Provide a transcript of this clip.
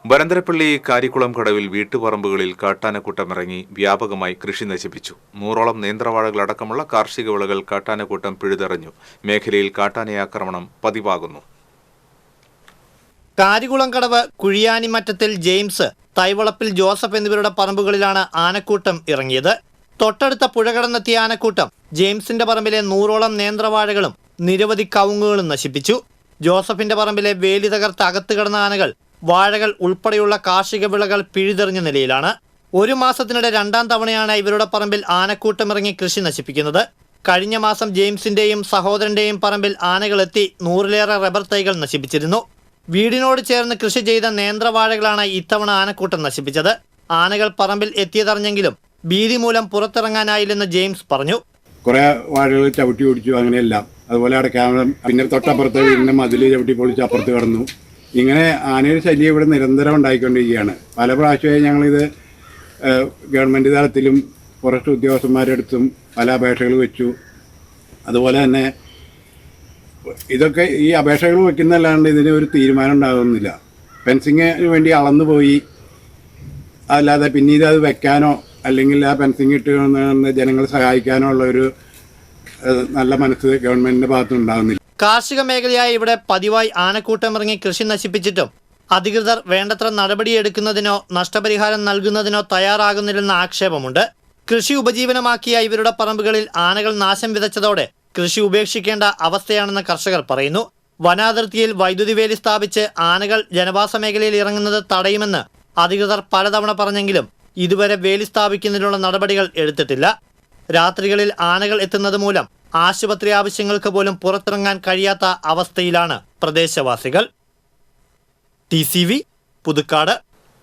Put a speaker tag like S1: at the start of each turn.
S1: വരന്തരപ്പള്ളി കാരിക്കുളം കടവിൽ വീട്ടുപറമ്പുകളിൽ കാട്ടാനക്കൂട്ടമിറങ്ങി വ്യാപകമായി കൃഷി നശിപ്പിച്ചു. 100ഓളം നേന്ത്രവാഴകളടക്കമുള്ള കാർഷിക വിളകൾ കാട്ടാനക്കൂട്ടം പിഴുതെറിഞ്ഞു. മേഖലയിൽ കാട്ടാനയാക്രമണം പതിവാകുന്നു.
S2: കാരികുളം കടവ് കുഴിയാനിമറ്റത്തിൽ ജെയിംസ്, തൈവളപ്പിൽ ജോസഫ് എന്നിവരുടെ പറമ്പുകളിലാണ് ആനക്കൂട്ടം ഇറങ്ങിയത്. തൊട്ടടുത്ത പുഴ കടന്നെത്തിയ ആനക്കൂട്ടം ജെയിംസിന്റെ പറമ്പിലെ 100ഓളം നേന്ത്രവാഴകളും നിരവധി കവുങ്ങുകളും നശിപ്പിച്ചു. ജോസഫിന്റെ പറമ്പിലെ വേലി തകർത്ത് അകത്ത് കിടന്ന ആനകൾ വാഴകൾ ഉൾപ്പെടെയുള്ള കാർഷിക വിളകൾ പിഴുതെറിഞ്ഞ നിലയിലാണ്. 1 മാസത്തിനിടെ 2ാം തവണയാണ് ഇവരുടെ പറമ്പിൽ ആനക്കൂട്ടമിറങ്ങി കൃഷി നശിപ്പിക്കുന്നത്. കഴിഞ്ഞ മാസം ജെയിംസിന്റെയും സഹോദരന്റെയും പറമ്പിൽ ആനകളെത്തി 100ലേറെ റബ്ബർ തൈകൾ നശിപ്പിച്ചിരുന്നു. വീടിനോട് ചേർന്ന് കൃഷി ചെയ്ത നേന്ത്രവാഴകളാണ് ഇത്തവണ ആനക്കൂട്ടം നശിപ്പിച്ചത്. ആനകൾ പറമ്പിൽ എത്തിയതറിഞ്ഞെങ്കിലും ഭീതി മൂലം പുറത്തിറങ്ങാനായില്ലെന്ന് ജെയിംസ് പറഞ്ഞു.
S3: കുറെ വാഴകൾ ചവിട്ടി ഓടിച്ചു, അങ്ങനെയെല്ലാം. അതുപോലെ അവിടെ ക്യാമറ, പിന്നെ തൊട്ടപ്പുറത്തെ വീടിന്റെ മതിൽ ചവിട്ടി പൊളിച്ച് അപ്പുറത്ത് കടന്നു. ഇങ്ങനെ ആനയുടെ ശല്യം ഇവിടെ നിരന്തരം ഉണ്ടായിക്കൊണ്ടിരിക്കുകയാണ്. പല പ്രാവശ്യമായി ഞങ്ങളിത് ഗവൺമെൻറ് തലത്തിലും ഫോറസ്റ്റ് ഉദ്യോഗസ്ഥന്മാരുടെ അടുത്തും പല അപേക്ഷകൾ വെച്ചു. അതുപോലെ തന്നെ ഇതൊക്കെ ഈ അപേക്ഷകൾ വയ്ക്കുന്നതല്ലാണ്ട് ഇതിന് ഒരു തീരുമാനം ഉണ്ടാകുന്നില്ല. ഫെൻസിങ്ങിന് വേണ്ടി അളന്നു പോയി, അല്ലാതെ പിന്നീട് അത് വെക്കാനോ അല്ലെങ്കിൽ ആ ഫെൻസിങ് ഇട്ട് ജനങ്ങളെ സഹായിക്കാനോ ഉള്ള ഒരു നല്ല മനസ്സ് ഗവൺമെൻറ്റിൻ്റെ ഭാഗത്തുനിന്ന് ഉണ്ടാകുന്നില്ല.
S2: കാർഷിക മേഖലയായി ഇവിടെ പതിവായി ആനക്കൂട്ടമിറങ്ങി കൃഷി നശിപ്പിച്ചിട്ടും അധികൃതർ വേണ്ടത്ര നടപടിയെടുക്കുന്നതിനോ നഷ്ടപരിഹാരം നൽകുന്നതിനോ തയ്യാറാകുന്നില്ലെന്ന ആക്ഷേപമുണ്ട്. കൃഷി ഉപജീവനമാക്കിയ ഇവരുടെ പറമ്പുകളിൽ ആനകൾ നാശം വിതച്ചതോടെ കൃഷി ഉപേക്ഷിക്കേണ്ട അവസ്ഥയാണെന്ന് കർഷകർ പറയുന്നു. വനാതിർത്തിയിൽ വൈദ്യുതി വേലി സ്ഥാപിച്ച് ആനകൾ ജനവാസ മേഖലയിൽ ഇറങ്ങുന്നത് തടയുമെന്ന് അധികൃതർ പലതവണ പറഞ്ഞെങ്കിലും ഇതുവരെ വേലി സ്ഥാപിക്കുന്നതിനുള്ള നടപടികൾ എടുത്തിട്ടില്ല. രാത്രികളിൽ ആനകൾ എത്തുന്നത് മൂലം ആശുപത്രി ആവശ്യങ്ങൾക്ക് പോലും പുറത്തിറങ്ങാൻ കഴിയാത്ത അവസ്ഥയിലാണ് പ്രദേശവാസികൾ. TCV പുതുക്കാട്.